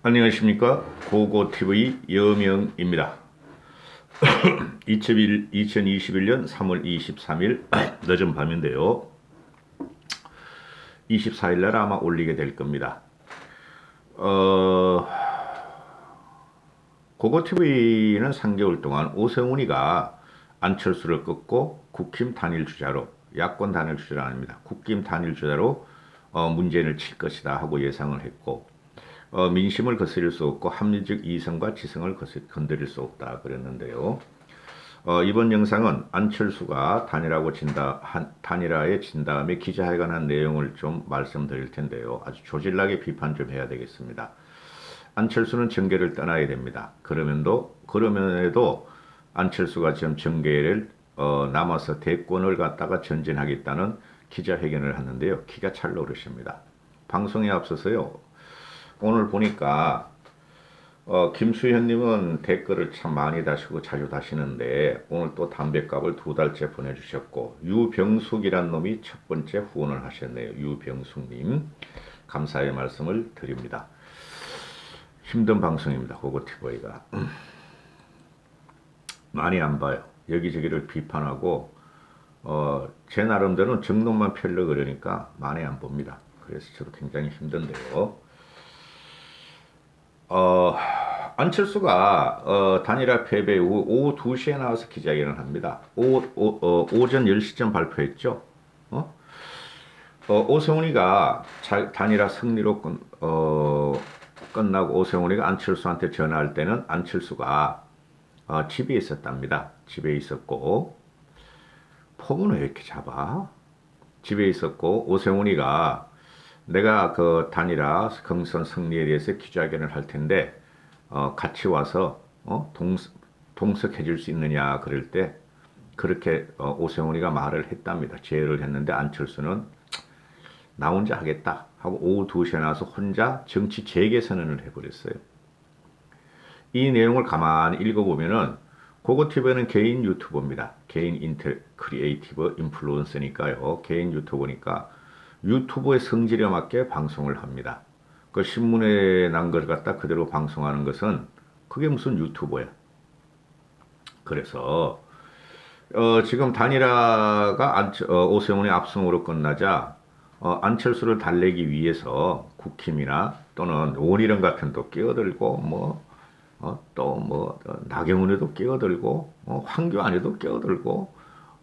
안녕하십니까. 고고TV 여명입니다. 2021년 3월 23일 늦은 밤인데요. 24일날 아마 올리게 될 겁니다. 고고TV는 3개월 동안 오세훈이가 안철수를 꺾고 국힘 단일 주자로, 야권 단일 주자가 아닙니다. 국힘 단일 주자로 문재인을 칠 것이다 하고 예상을 했고, 민심을 거스릴 수 없고 합리적 이성과 지성을 건드릴 수 없다 그랬는데요. 이번 영상은 안철수가 단일화에 진 다음에 기자회견한 내용을 좀 말씀드릴 텐데요. 아주 조질나게 비판 좀 해야 되겠습니다. 안철수는 정계를 떠나야 됩니다. 그러면에도 안철수가 지금 정계를 남아서 대권을 갖다가 전진하겠다는 기자회견을 하는데요. 기가 찰노릇입니다. 방송에 앞서서요. 오늘 보니까 김수현님은 댓글을 참 많이 다시고 자주 다시는데 오늘 또 담뱃값을 2달째 보내주셨고, 유병숙이란 놈이 첫 번째 후원을 하셨네요. 유병숙님 감사의 말씀을 드립니다. 힘든 방송입니다. 고고TV가 많이 안 봐요. 여기저기를 비판하고 제 나름대로는 정론만 펴려 그러니까 많이 안 봅니다. 그래서 저도 굉장히 힘든데요. 안철수가 단일화 패배 후 오후 2시에 나와서 기자회견을 합니다. 오전 10시쯤 발표했죠. 오세훈이가 단일화 승리로 끝나고 오세훈이가 안철수한테 전화할 때는 안철수가 집에 있었답니다. 집에 있었고, 폼은 왜 이렇게 잡아? 집에 있었고, 오세훈이가 내가 그 단일화 경선 승리에 대해서 기자회견을 할 텐데 같이 와서 동석해 줄 수 있느냐 그럴 때 그렇게 오세훈이가 말을 했답니다. 제의를 했는데 안철수는 나 혼자 하겠다 하고 오후 2시에 나와서 혼자 정치 재개 선언을 해버렸어요. 이 내용을 가만히 읽어보면은 고고TV는 개인 유튜버입니다. 개인 크리에이티브 인플루언서니까요. 개인 유튜버니까 유튜브의 성질에 맞게 방송을 합니다. 그 신문에 난 걸 갖다 그대로 방송하는 것은 그게 무슨 유튜버야. 그래서 지금 단일화가 오세훈의 압승으로 끝나자 안철수를 달래기 위해서 국힘이나 또는 원희룡 같은 도 끼어들고 나경원에도 끼어들고 황교안에도 끼어들고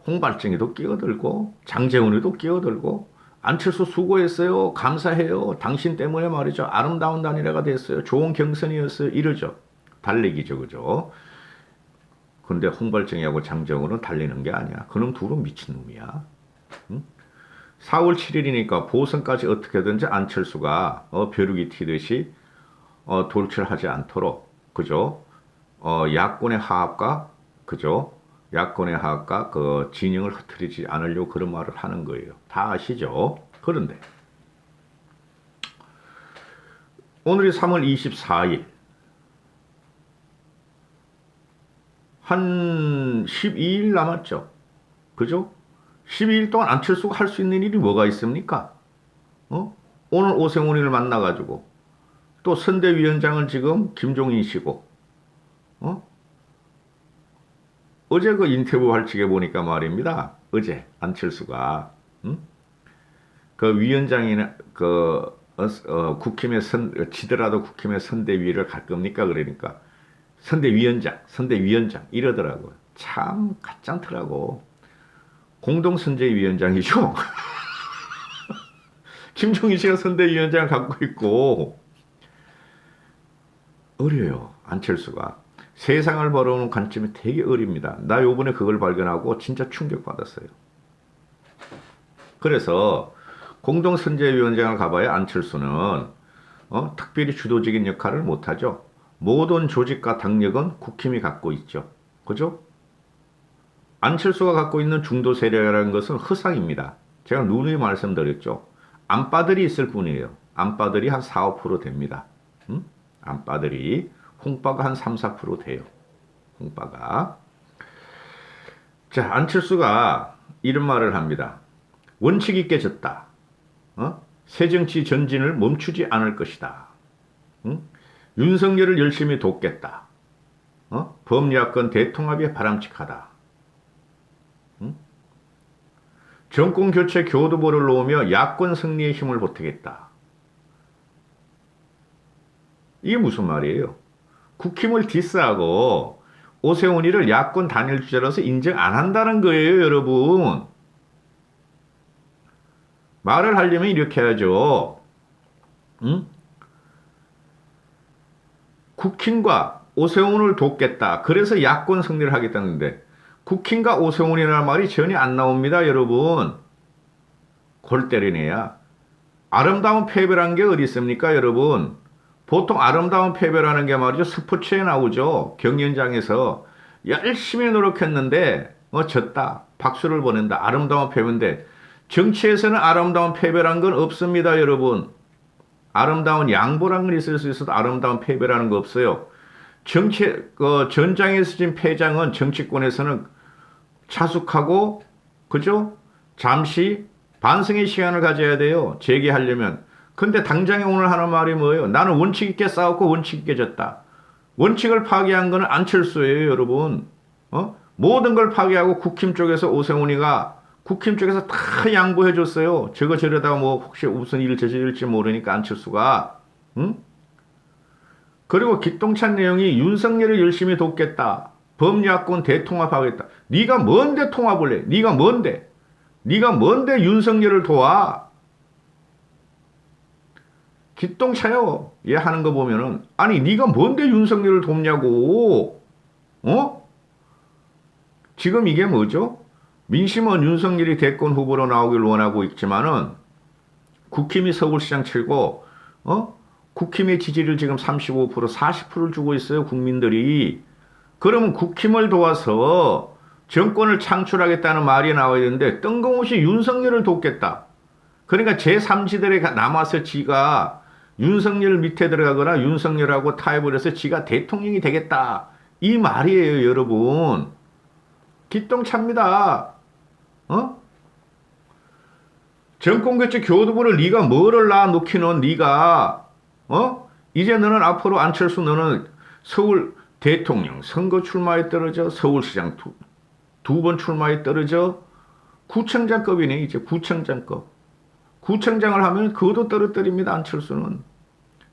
홍발정에도 끼어들고 장재훈에도 끼어들고 안철수 수고했어요. 감사해요. 당신 때문에 말이죠. 아름다운 단일화가 됐어요. 좋은 경선이었어요. 이러죠. 달래기죠. 그죠? 근데 홍발정이하고 장재훈은 달리는 게 아니야. 그놈 둘은 미친놈이야. 응? 4월 7일이니까 보선까지 어떻게든지 안철수가 벼룩이 튀듯이 돌출하지 않도록, 그죠? 야권의 하합과, 그죠? 야권의 하합과 그 진영을 흐트리지 않으려고 그런 말을 하는 거예요. 다 아시죠? 그런데 오늘이 3월 24일, 한 12일 남았죠. 그죠? 12일 동안 안철수가 할 수 있는 일이 뭐가 있습니까? 오늘 오세훈이를 만나가지고 또 선대위원장은 지금 김종인 씨고, 어제 그 인터뷰 할 적에 보니까 말입니다. 어제 안철수가 그 위원장이나 국힘에 지더라도 국힘의 선대위를 갈 겁니까? 그러니까 선대위원장 이러더라고요. 참 가짠더라고. 공동선대위원장이죠. 김종인 씨가 선대위원장을 갖고 있고 어려요. 안철수가. 세상을 바라보는 관점이 되게 어립니다. 나 요번에 그걸 발견하고 진짜 충격받았어요. 그래서 공동선대위원장을 가봐야 안철수는 특별히 주도적인 역할을 못하죠. 모든 조직과 당력은 국힘이 갖고 있죠. 그죠? 안철수가 갖고 있는 중도 세력이라는 것은 허상입니다. 제가 누누이 말씀드렸죠. 안빠들이 있을 뿐이에요. 안빠들이 한 4, 5% 됩니다. 안빠들이. 홍빠가 한 3, 4% 돼요. 홍빠가. 자, 안철수가 이런 말을 합니다. 원칙 있게 졌다. 새정치 전진을 멈추지 않을 것이다. 윤석열을 열심히 돕겠다. 범야권 대통합이 바람직하다. 정권 교체 교두보를 놓으며 야권 승리에 힘을 보태겠다. 이게 무슨 말이에요? 국힘을 디스하고 오세훈이를 야권 단일 주자로서 인정 안 한다는 거예요, 여러분. 말을 하려면 이렇게 해야죠. 국힘과 오세훈을 돕겠다. 그래서 야권 승리를 하겠다는데 국힘과 오세훈이라는 말이 전혀 안 나옵니다, 여러분. 골 때리네야. 아름다운 패배라는 게 어디 있습니까, 여러분? 보통 아름다운 패배라는 게 말이죠. 스포츠에 나오죠. 경연장에서 열심히 노력했는데 졌다. 박수를 보낸다. 아름다운 패배인데 정치에서는 아름다운 패배란 건 없습니다, 여러분. 아름다운 양보란 건 있을 수 있어도 아름다운 패배라는 거 없어요. 전장에서 진 패장은 정치권에서는 자숙하고, 그죠? 잠시 반성의 시간을 가져야 돼요. 재개하려면. 근데 당장에 오늘 하는 말이 뭐예요? 나는 원칙 있게 싸웠고 원칙 있게 졌다. 원칙을 파괴한 거는 안철수예요, 여러분. 모든 걸 파괴하고 국힘 쪽에서 오세훈이가 국힘 쪽에서 다 양보해 줬어요. 저러다가 뭐 혹시 무슨 일을 저질지 모르니까 안철수가. 그리고 기똥찬 내용이 윤석열을 열심히 돕겠다. 범야권 대통합하겠다. 네가 뭔데 통합을 해? 네가 뭔데? 네가 뭔데 윤석열을 도와? 기똥차요. 얘 하는 거 보면은 아니 네가 뭔데 윤석열을 돕냐고. 지금 이게 뭐죠? 민심은 윤석열이 대권 후보로 나오길 원하고 있지만은 국힘이 서울시장 치고 국힘의 지지를 지금 35% 40%를 주고 있어요, 국민들이. 그러면 국힘을 도와서 정권을 창출하겠다는 말이 나와야 되는데 뜬금없이 윤석열을 돕겠다. 그러니까 제3지들에 남아서 지가 윤석열 밑에 들어가거나 윤석열하고 타협을 해서 지가 대통령이 되겠다. 이 말이에요, 여러분. 기똥차입니다. 정권교체 교두보를 네가 뭐를 놔놓기는 네가 이제 너는 앞으로 안철수 너는 서울 대통령 선거 출마에 떨어져 서울시장 두 번 출마에 떨어져 구청장급이네. 이제 구청장급. 구청장을 하면 그것도 떨어뜨립니다. 안철수는.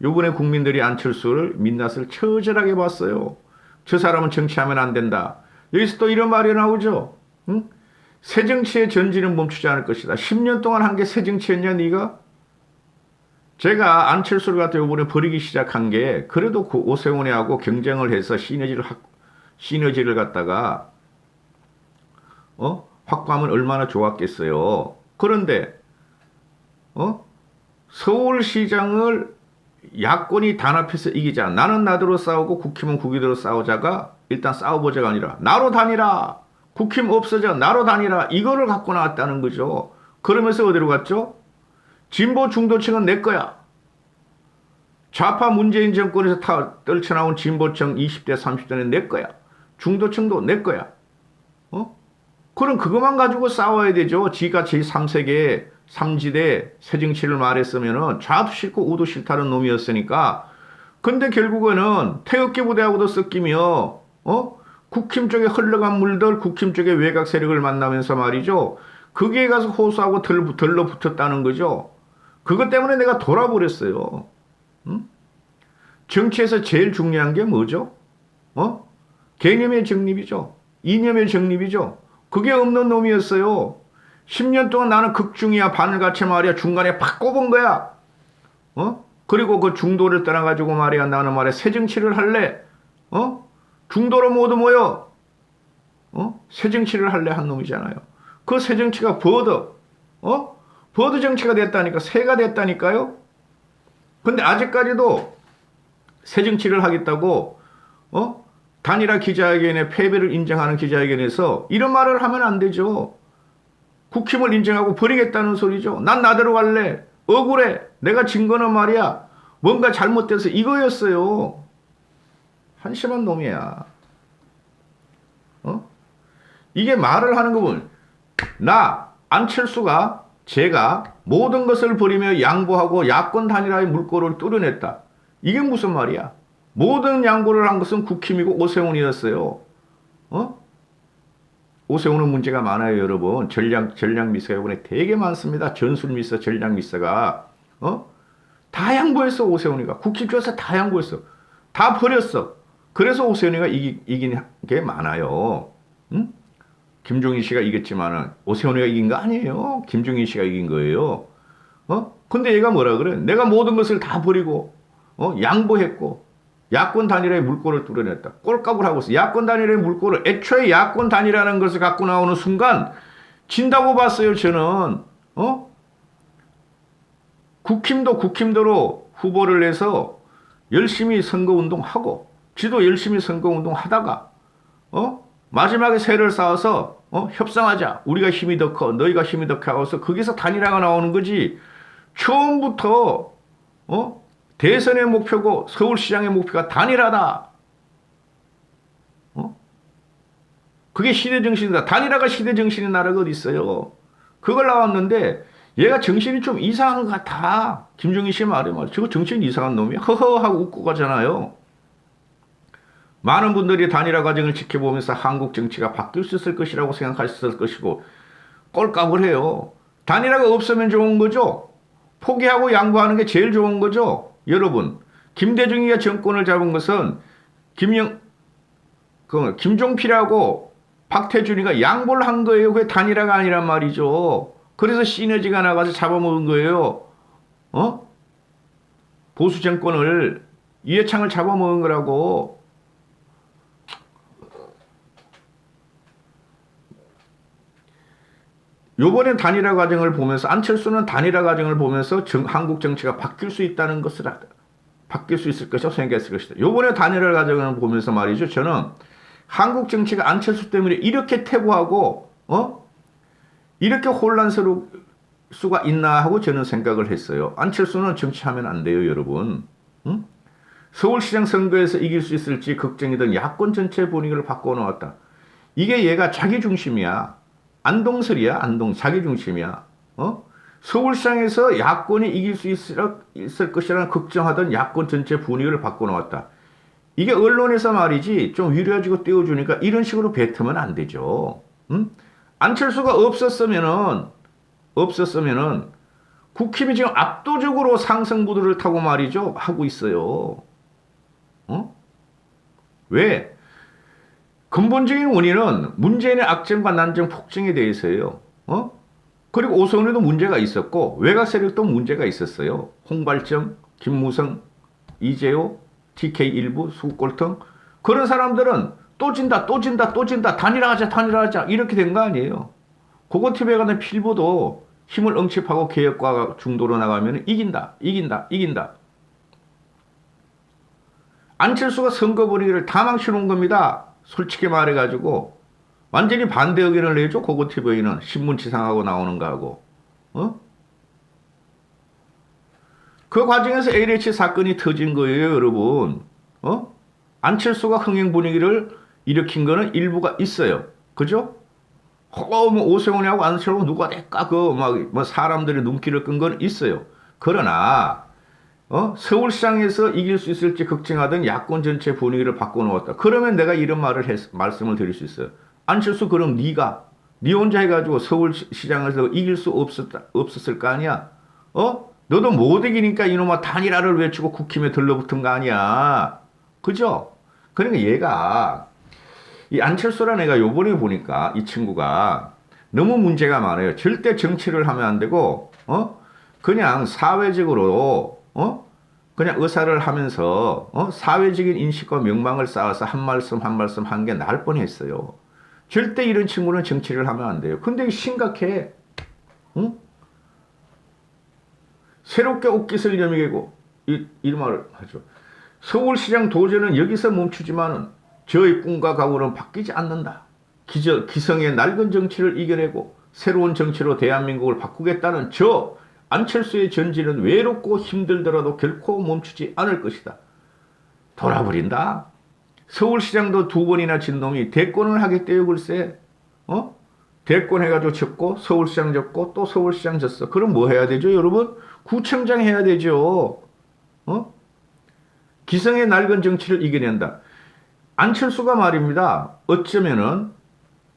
요번에 국민들이 안철수를 민낯을 처절하게 봤어요. 저 사람은 정치하면 안 된다. 여기서 또 이런 말이 나오죠. 새정치의 전진은 멈추지 않을 것이다. 10년 동안 한 게 새정치였냐 네가? 제가 안철수를 갖다 요번에 버리기 시작한 게 그래도 그 오세훈이하고 경쟁을 해서 시너지를 갖다가 확보하면 얼마나 좋았겠어요. 그런데 서울시장을 야권이 단합해서 이기자. 나는 나대로 싸우고 국힘은 국이대로 싸우자가 일단 싸워보자가 아니라 나로 다니라. 국힘 없어져. 나로 다니라. 이거를 갖고 나왔다는 거죠. 그러면서 어디로 갔죠? 진보 중도층은 내 거야. 좌파 문재인 정권에서 떨쳐나온 진보층 20대 30대는 내 거야. 중도층도 내 거야. 그럼 그것만 가지고 싸워야 되죠. 지가 제3세계 3지대 새정치를 말했으면은 좌도 싫고 우도 싫다는 놈이었으니까. 근데 결국에는 태극기 부대하고도 섞이며 국힘 쪽에 흘러간 물들 국힘 쪽의 외곽 세력을 만나면서 말이죠. 거기에 가서 호소하고 들러붙었다는 거죠. 그것 때문에 내가 돌아버렸어요. 정치에서 제일 중요한 게 뭐죠? 개념의 정립이죠. 이념의 정립이죠. 그게 없는 놈이었어요. 10년 동안 나는 극중이야. 바늘같이 말이야. 중간에 팍 꼽은 거야. 그리고 그 중도를 떠나가지고 말이야. 나는 말이야. 새 정치를 할래. 중도로 모두 모여. 새 정치를 할래 한 놈이잖아요. 그 새 정치가 버드 정치가 됐다니까. 새가 됐다니까요. 근데 아직까지도 새 정치를 하겠다고 단일화 기자회견에 패배를 인정하는 기자회견에서 이런 말을 하면 안 되죠. 국힘을 인정하고 버리겠다는 소리죠. 난 나대로 갈래. 억울해. 내가 진 거는 말이야. 뭔가 잘못돼서 이거였어요. 한심한 놈이야. 이게 말을 하는 거 보면 나 안철수가 제가 모든 것을 버리며 양보하고 야권 단일화의 물꼬를 뚫어냈다. 이게 무슨 말이야? 모든 양보를 한 것은 국힘이고 오세훈이었어요. 어? 오세훈은 문제가 많아요, 여러분. 전략 미사가 이번에 되게 많습니다. 전술 미사, 전략 미사가. 다 양보했어, 오세훈이가. 국힘 쪽에서 다 양보했어. 다 버렸어. 그래서 오세훈이가 이긴 게 많아요. 응? 김종인 씨가 이겼지만은 오세훈이가 이긴 거 아니에요. 김종인 씨가 이긴 거예요. 근데 얘가 뭐라 그래? 내가 모든 것을 다 버리고, 양보했고, 야권 단일화의 물꼬를 뚫어냈다. 꼴값을 하고 있어. 야권 단일화의 물꼬를, 애초에 야권 단일화라는 것을 갖고 나오는 순간, 진다고 봤어요, 저는. 국힘도로 후보를 내서 열심히 선거운동하고, 지도 열심히 선거운동 하다가, 마지막에 세를 쌓아서, 협상하자. 우리가 힘이 더 커, 너희가 힘이 더 커 하고서 거기서 단일화가 나오는 거지. 처음부터 대선의 목표고 서울시장의 목표가 단일화다. 그게 시대정신이다. 단일화가 시대정신인 나라가 어디 있어요. 그걸 나왔는데 얘가 정신이 좀 이상한 것 같아. 김종인 씨 말에 말이야. 저거 정신이 이상한 놈이야. 허허 하고 웃고 가잖아요. 많은 분들이 단일화 과정을 지켜보면서 한국 정치가 바뀔 수 있을 것이라고 생각하셨을 것이고 꼴값을 해요. 단일화가 없으면 좋은 거죠. 포기하고 양보하는 게 제일 좋은 거죠. 여러분, 김대중이가 정권을 잡은 것은 김종필하고 박태준이가 양보를 한 거예요. 그게 단일화가 아니란 말이죠. 그래서 시너지가 나가서 잡아먹은 거예요. 보수 정권을 이해창을 잡아먹은 거라고. 요번에 단일화 과정을 보면서 안철수는 단일화 과정을 보면서 한국 정치가 바뀔 수 있다는 것을 바뀔 수 있을 것이라고 생각했을 것이다. 요번에 단일화 과정을 보면서 말이죠. 저는 한국 정치가 안철수 때문에 이렇게 퇴보하고 이렇게 혼란스러울 수가 있나 하고 저는 생각을 했어요. 안철수는 정치하면 안 돼요, 여러분. 응? 서울시장 선거에서 이길 수 있을지 걱정이던 야권 전체 분위기를 바꿔놓았다. 이게 얘가 자기 중심이야. 안동설이야, 자기 중심이야. 서울시장에서 야권이 이길 수 있을 것이라는 걱정하던 야권 전체 분위기를 바꿔놓았다. 이게 언론에서 말이지 좀 위로해주고 띄워주니까 이런 식으로 뱉으면 안 되죠. 안철수가 없었으면은 국힘이 지금 압도적으로 상승부도를 타고 말이죠 하고 있어요. 왜? 근본적인 원인은 문재인의 악정과 난정 폭정에 대해서예요. 그리고 오세훈에도 문제가 있었고 외곽 세력도 문제가 있었어요. 홍발정, 김무성, 이재호, TK 일부, 수골통 그런 사람들은 또 진다 단일화하자 이렇게 된 거 아니에요. 고고TV에 가는 필보도 힘을 응집하고 개혁과 중도로 나가면 이긴다. 안철수가 선거 분위기를 다 망쳐놓은 겁니다. 솔직히 말해가지고 완전히 반대 의견을 내죠. 고고TV는 신문지상하고 나오는 거하고. 그 과정에서 LH 사건이 터진 거예요, 여러분. 안철수가 흥행 분위기를 일으킨 거는 일부가 있어요. 그죠? 뭐 오세훈이하고 안철수 누가 될까? 뭐 사람들의 눈길을 끈 건 있어요. 그러나 서울시장에서 이길 수 있을지 걱정하던 야권 전체 분위기를 바꿔놓았다. 그러면 내가 이런 말씀을 드릴 수 있어요. 안철수 그럼 네 혼자 해가지고 서울시장에서 이길 수 없었을 거 아니야? 너도 못 이기니까 이놈아 단일화를 외치고 국힘에 들러붙은 거 아니야? 그죠? 그러니까 얘가 이 안철수라는 애가 요번에 보니까 이 친구가 너무 문제가 많아요. 절대 정치를 하면 안 되고 그냥 사회적으로 그냥 의사를 하면서 사회적인 인식과 명망을 쌓아서 한 말씀 한 게 나을 뻔했어요. 절대 이런 친구는 정치를 하면 안 돼요. 근데 심각해. 응? 새롭게 옷깃을 여미고 이 말을 하죠. 서울시장 도전은 여기서 멈추지만은 저의 꿈과 각오는 바뀌지 않는다. 기성의 낡은 정치를 이겨내고 새로운 정치로 대한민국을 바꾸겠다는 저 안철수의 전진은 외롭고 힘들더라도 결코 멈추지 않을 것이다. 돌아버린다. 서울시장도 2번이나 진 놈이 대권을 하겠대요, 글쎄. 대권 해가지고 졌고 서울시장 졌고 또 서울시장 졌어. 그럼 뭐 해야 되죠, 여러분? 구청장 해야 되죠. 기성의 낡은 정치를 이겨낸다. 안철수가 말입니다. 어쩌면은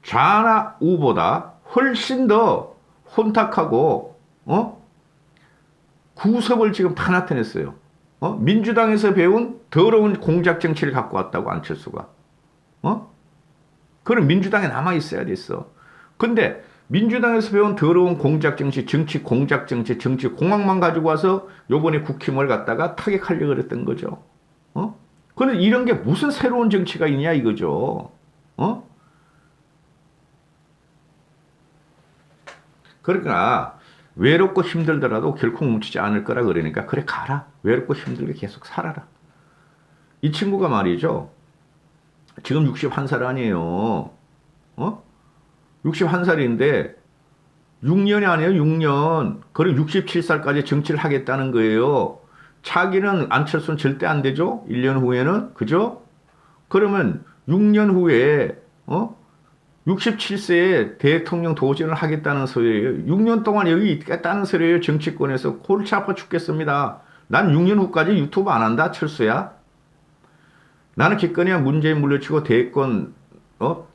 좌나 우보다 훨씬 더 혼탁하고 구섭을 지금 다 나타냈어요. 민주당에서 배운 더러운 공작 정치를 갖고 왔다고 안철수가. 그럼 민주당에 남아 있어야 됐어. 근데 민주당에서 배운 더러운 공작 정치, 정치 공작 정치, 정치 공학만 가지고 와서 요번에 국힘을 갖다가 타격하려고 그랬던 거죠. 그런데 이런 게 무슨 새로운 정치가 있냐 이거죠. 그러니까 외롭고 힘들더라도 결코 뭉치지 않을 거라 그러니까 그래 가라. 외롭고 힘들게 계속 살아라. 이 친구가 말이죠. 지금 61살 아니에요. 61살인데 6년이 아니에요. 6년. 그리고 67살까지 정치를 하겠다는 거예요. 차기는 안철수는 절대 안 되죠. 1년 후에는. 그죠? 그러면 6년 후에 67세에 대통령 도전을 하겠다는 소리예요. 6년 동안 여기 있겠다는 소리예요. 정치권에서 골치 아파 죽겠습니다. 난 6년 후까지 유튜브 안 한다. 철수야. 나는 기껏해야 문재인 물리치고 대권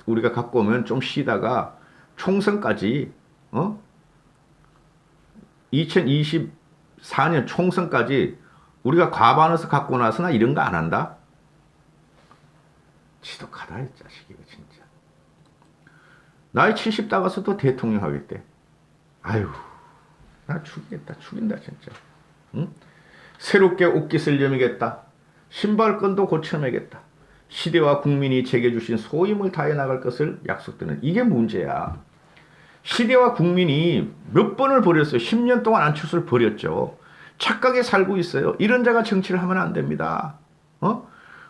우리가 갖고 오면 좀 쉬다가 총선까지 2024년 총선까지 우리가 과반에서 갖고 나서 나 이런 거 안 한다. 지독하다 이 자식 이거 진짜. 나이 70 다가서도 대통령 하겠대. 아유 나 죽이겠다. 죽인다 진짜. 응? 새롭게 옷깃을 여미겠다. 신발끈도 고쳐매겠다. 시대와 국민이 제게 주신 소임을 다해 나갈 것을 약속드는 이게 문제야. 시대와 국민이 몇 번을 버렸어요. 10년 동안 안철수를 버렸죠. 착각에 살고 있어요. 이런 자가 정치를 하면 안 됩니다.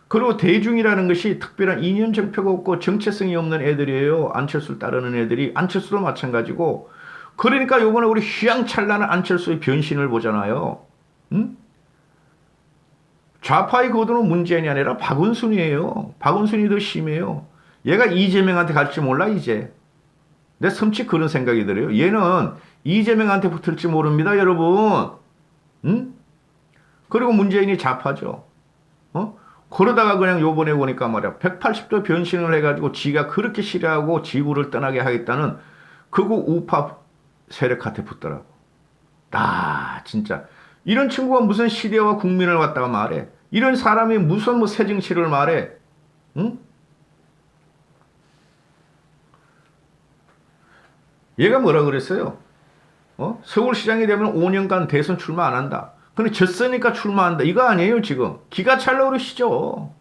그리고 대중이라는 것이 특별한 이념 정표가 없고 정체성이 없는 애들이에요. 안철수를 따르는 애들이. 안철수도 마찬가지고. 그러니까 요번에 우리 휘황찬란한 안철수의 변신을 보잖아요. 응? 좌파의 거두는 문재인이 아니라 박원순이에요. 박원순이 더 심해요. 얘가 이재명한테 갈지 몰라 이제. 내 섬찟 그런 생각이 들어요. 얘는 이재명한테 붙을지 모릅니다 여러분. 응? 그리고 문재인이 좌파죠. 그러다가 그냥 요번에 보니까 말이야 180도 변신을 해가지고 지가 그렇게 싫어하고 지구를 떠나게 하겠다는 극우 우파 세력한테 붙더라고. 진짜 이런 친구가 무슨 시대와 국민을 갖다가 말해. 이런 사람이 무슨 뭐 새 정치를 말해. 응? 얘가 뭐라 그랬어요? 서울시장이 되면 5년간 대선 출마 안 한다. 근데 졌으니까 출마한다. 이거 아니에요 지금. 기가 찰라 그러시죠.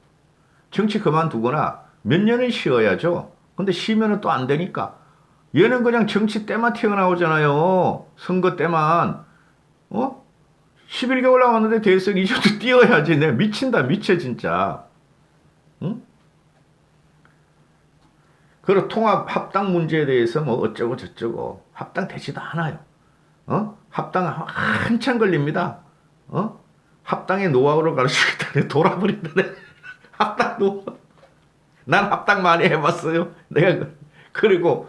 정치 그만두거나 몇 년을 쉬어야죠. 근데 쉬면은 또 안 되니까. 얘는 그냥 정치 때만 튀어나오잖아요. 선거 때만. 11개월 남았는데 대선 이제도 뛰어야지. 내가 미친다 미쳐 진짜. 응? 그리고 통합 합당 문제에 대해서 뭐 어쩌고 저쩌고 합당되지도 않아요. 합당 한참 걸립니다. 합당의 노하우를 가르치겠다네. 돌아버린다네. 합당 노하우. 난 합당 많이 해봤어요. 내가 그리고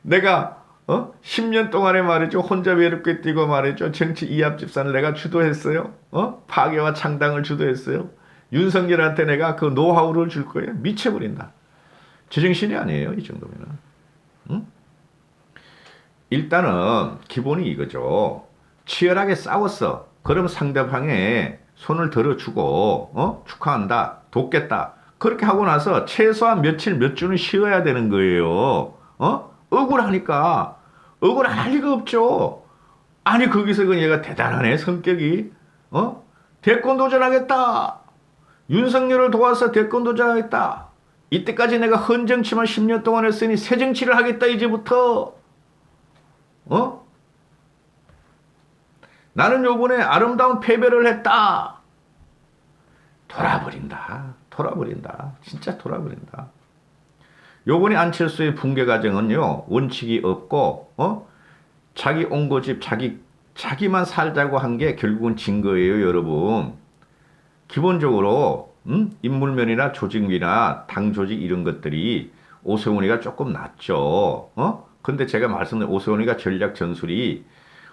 내가 10년 동안에 말이죠. 혼자 외롭게 뛰고 말이죠. 정치 이합 집산을 내가 주도했어요. 파괴와 창당을 주도했어요. 윤석열한테 내가 그 노하우를 줄 거예요. 미쳐버린다. 제정신이 아니에요. 이 정도면은. 응? 일단은 기본이 이거죠. 치열하게 싸웠어. 그럼 상대방에 손을 들어주고 축하한다. 돕겠다. 그렇게 하고 나서 최소한 며칠 몇 주는 쉬어야 되는 거예요. 억울하니까. 억울 안 할 리가 없죠. 아니 거기서 그 얘가 대단하네 성격이. 대권 도전하겠다. 윤석열을 도와서 대권 도전하겠다. 이때까지 내가 헌정치만 10년 동안 했으니 새 정치를 하겠다 이제부터. 나는 요번에 아름다운 패배를 했다. 돌아버린다. 돌아버린다. 진짜 돌아버린다. 요번에 안철수의 붕괴 과정은요. 원칙이 없고 자기 온고집 자기만 살자고 한 게 결국은 진 거예요. 여러분. 기본적으로 인물면이나 조직이나 당 조직 이런 것들이 오세훈이가 조금 낫죠. 근데 제가 말씀드린 오세훈이가 전략 전술이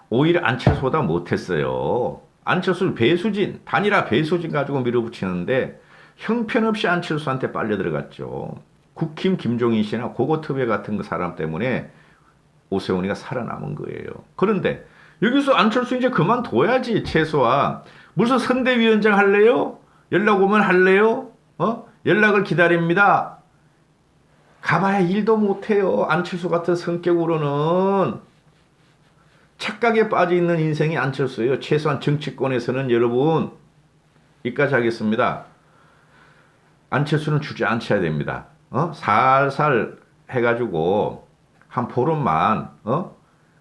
오히려 안철수보다 못했어요. 안철수를 배수진, 단일화 배수진 가지고 밀어붙이는데 형편없이 안철수한테 빨려 들어갔죠. 국힘 김종인 씨나 고고트베 같은 그 사람 때문에 오세훈이가 살아남은 거예요. 그런데 여기서 안철수 이제 그만둬야지, 최소한. 무슨 선대위원장 할래요? 연락 오면 할래요? 연락을 기다립니다. 가봐야 일도 못해요. 안철수 같은 성격으로는. 착각에 빠져 있는 인생이 안철수예요. 최소한 정치권에서는. 여러분, 여기까지 하겠습니다. 안철수는 주저앉혀야 됩니다. 살살 해가지고 한 보름만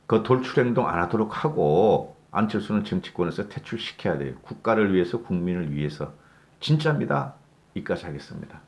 그 돌출행동 안 하도록 하고 안철수는 정치권에서 퇴출시켜야 돼요. 국가를 위해서, 국민을 위해서. 진짜입니다. 여기까지 하겠습니다.